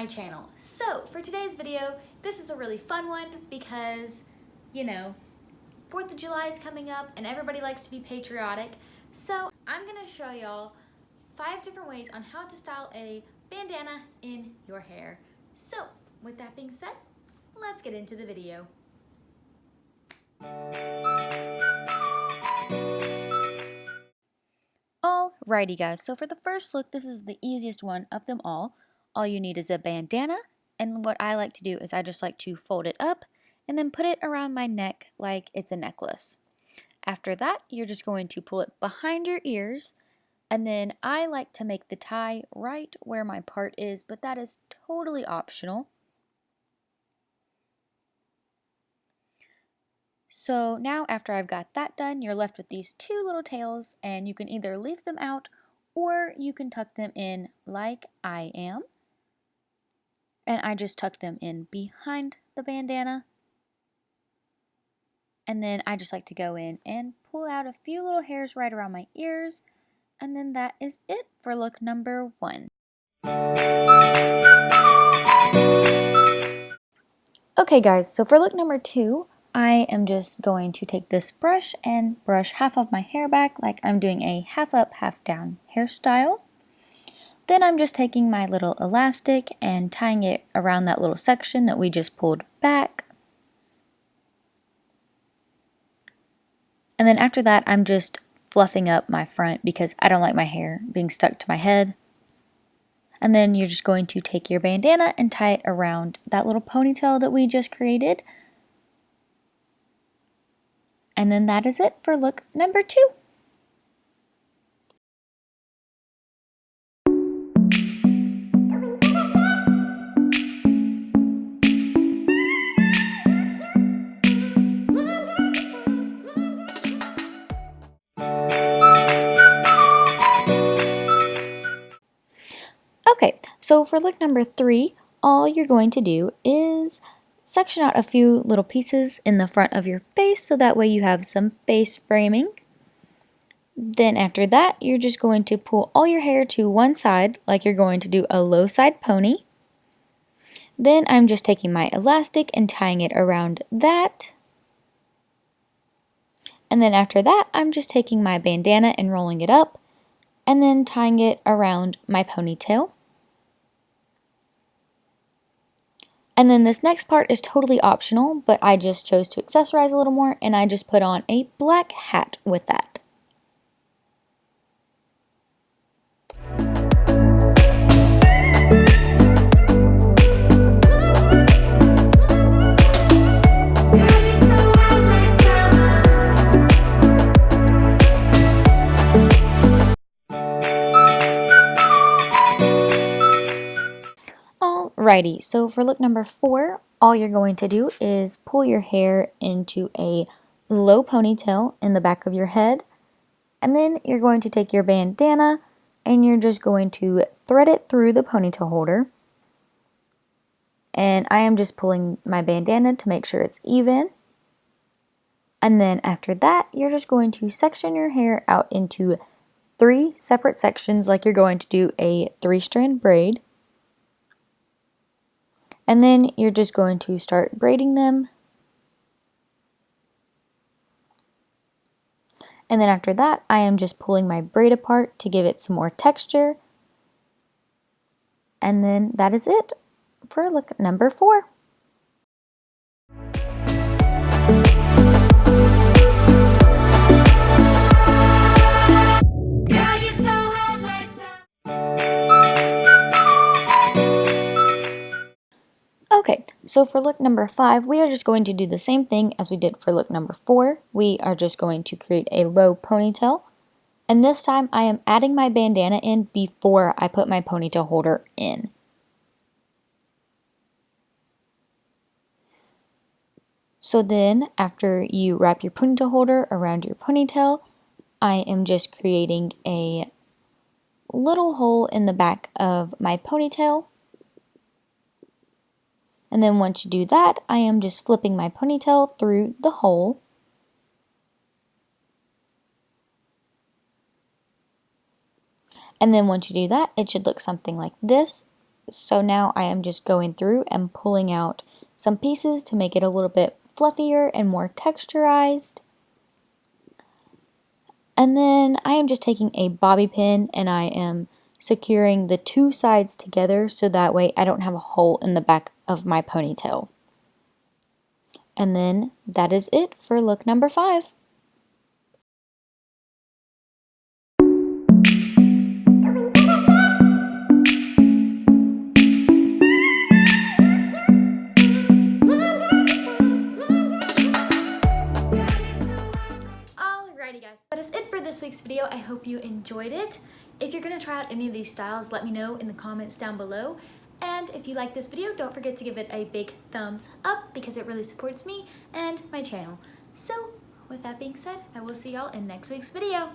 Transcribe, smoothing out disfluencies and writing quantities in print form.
channel. So for today's video, this is a really fun one because, you know, 4th of July is coming up and everybody likes to be patriotic. So I'm gonna show y'all 5 different ways on how to style a bandana in your hair. So with that being said, let's get into the video. Alrighty guys, so for the first look, this is the easiest one of them all. All you need is a bandana, and what I like to do is I just like to fold it up and then put it around my neck like it's a necklace. After that, you're just going to pull it behind your ears, and then I like to make the tie right where my part is, but that is totally optional. So now after I've got that done, you're left with these 2 little tails, and you can either leave them out or you can tuck them in like I am. And I just tuck them in behind the bandana. And then I just like to go in and pull out a few little hairs right around my ears. And then that is it for look number 1. Okay guys, so for look number 2, I am just going to take this brush and brush half of my hair back like I'm doing a half up, half down hairstyle. Then I'm just taking my little elastic and tying it around that little section that we just pulled back. And then after that, I'm just fluffing up my front because I don't like my hair being stuck to my head. And then you're just going to take your bandana and tie it around that little ponytail that we just created. And then that is it for look number 2. Okay, so for look number 3, all you're going to do is section out a few little pieces in the front of your face so that way you have some face framing. Then after that, you're just going to pull all your hair to one side like you're going to do a low side pony. Then I'm just taking my elastic and tying it around that. And then after that, I'm just taking my bandana and rolling it up and then tying it around my ponytail. And then this next part is totally optional, but I just chose to accessorize a little more and I just put on a black hat with that. Alrighty, so for look number 4, all you're going to do is pull your hair into a low ponytail in the back of your head, and then you're going to take your bandana and you're just going to thread it through the ponytail holder. And I am just pulling my bandana to make sure it's even. And then after that, you're just going to section your hair out into 3 separate sections like you're going to do a 3-strand braid. And then you're just going to start braiding them. And then after that, I am just pulling my braid apart to give it some more texture. And then that is it for look number 4. Okay, so for look number 5, we are just going to do the same thing as we did for look number 4. We are just going to create a low ponytail. And this time I am adding my bandana in before I put my ponytail holder in. So then after you wrap your ponytail holder around your ponytail, I am just creating a little hole in the back of my ponytail. And then once you do that, I am just flipping my ponytail through the hole. And then once you do that, it should look something like this. So now I am just going through and pulling out some pieces to make it a little bit fluffier and more texturized. And then I am just taking a bobby pin and I am securing the two sides together so that way I don't have a hole in the back of my ponytail. And then that is it for look number 5. Alrighty guys, that is it for this week's video. I hope you enjoyed it. If you're going to try out any of these styles, let me know in the comments down below. And if you like this video, don't forget to give it a big thumbs up because it really supports me and my channel. So with that being said, I will see y'all in next week's video.